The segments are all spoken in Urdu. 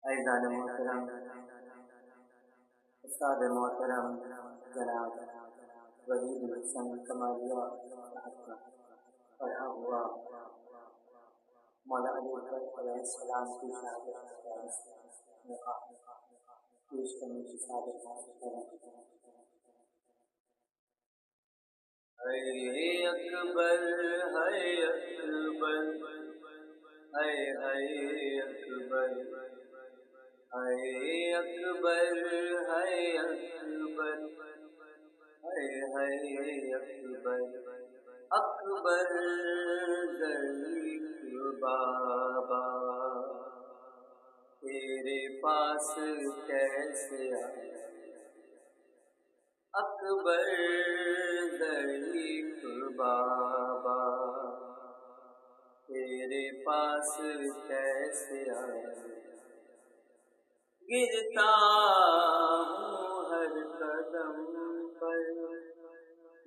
عزیزان محترم، استاد محترم جناب وحید الحسن کمالیہ پڑھا ہوا مولانا علی اکبر علیہ السلام کی شہادت پیش کرنے کی سعادت حاصل کریں۔ اے اکبر ہے اکبر، اے اکبر، اے اکبر ہے اکبر، اے اکبر، اکبر ظریف بابا تیرے پاس کیسے آیا، اکبر ظریف بابا تیرے پاس کیسے آیا، گرتا ہوں ہر قدم پر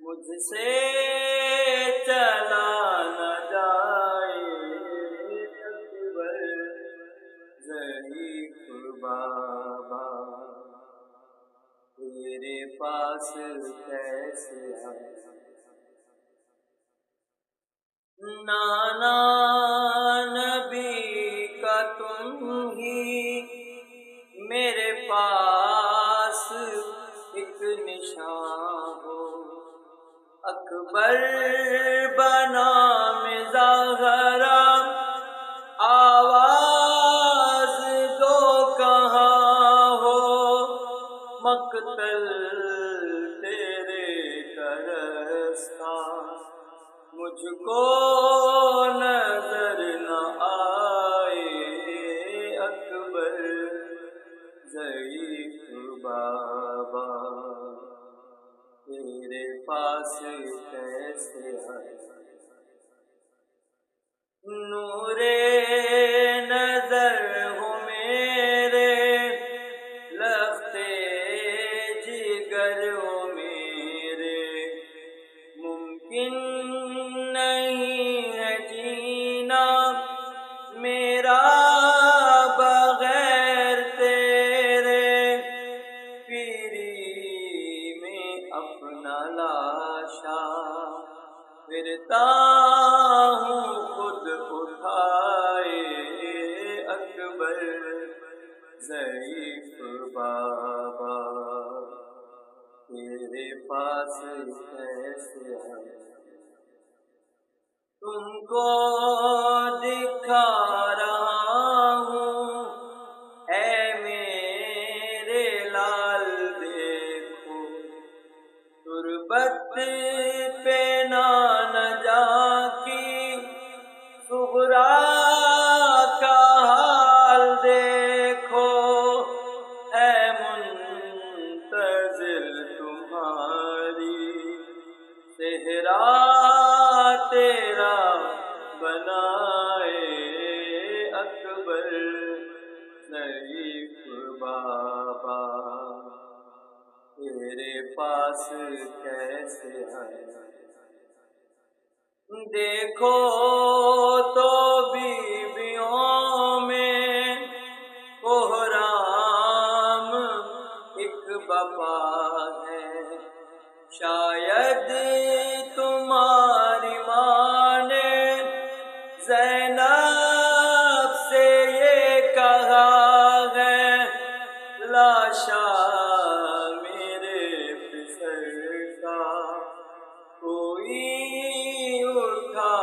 مجھ سے چلا نہ جائے، اکبر ظریف بابا تیرے پاس کیسے آیا، نانا نبی کا تم ہی میرے پاس ایک نشان ہو، اکبر بنام زہرا آواز دو کہاں ہو، مقتل تیرے کرستا مجھ کو نظر نہ آئے، اکبر ضعیف بابا تیرے پاس کیسے آئے، نور نظر ہو میرے لخت جگر ہو میرے، ممکن نہیں ہے جینا میرا بغیر تیرے، پیری میں اپنا لاشا پھرتا ہوں خود اٹھائے، اکبر ضعیف بابا تیرے پاس کیسے آئے، تم کو دکھا رہا ہوں اے میرے لال دیکھو، تربت پہ نہ جا کی صغرا کا حال دیکھو، اے منتظر تمہاری صحرا تیرا بنائے، اکبر ضعیف بابا تیرے پاس کیسے آیا، دیکھو تو بیویوں میں کوہرام ایک بپا ہے، شاید تمہاری ماں نے زینب سے یہ کہا ہے، لاشا میرے پسر کا کوئی اٹھا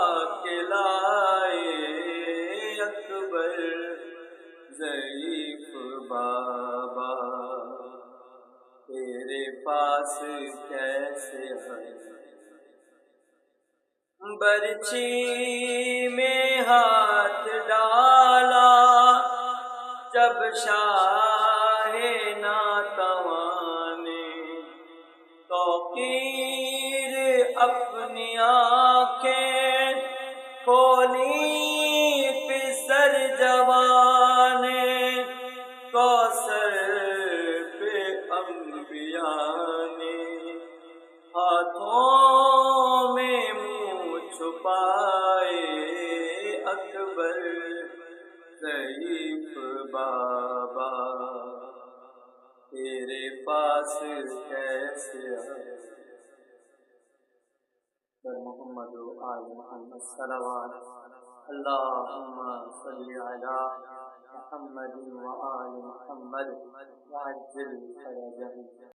کے لائے، اکبر ضعیف بابا تیرے پاس کیسے آئے، برچھی میں ہاتھ ڈالا جب شاہ ناتواں نے، توقیر اپنی آنکھیں کھولی پسر جوان نے، کوثر پہ انبیاء نے ہاتھوں میں منہ چھپائے، اکبر ضعیف شریف بابا تیرے پاس کیسے آئے؟ پر محمد و آل محمد صلوات اللہم صلی علی محمد و آل محمد وعجل فرجہ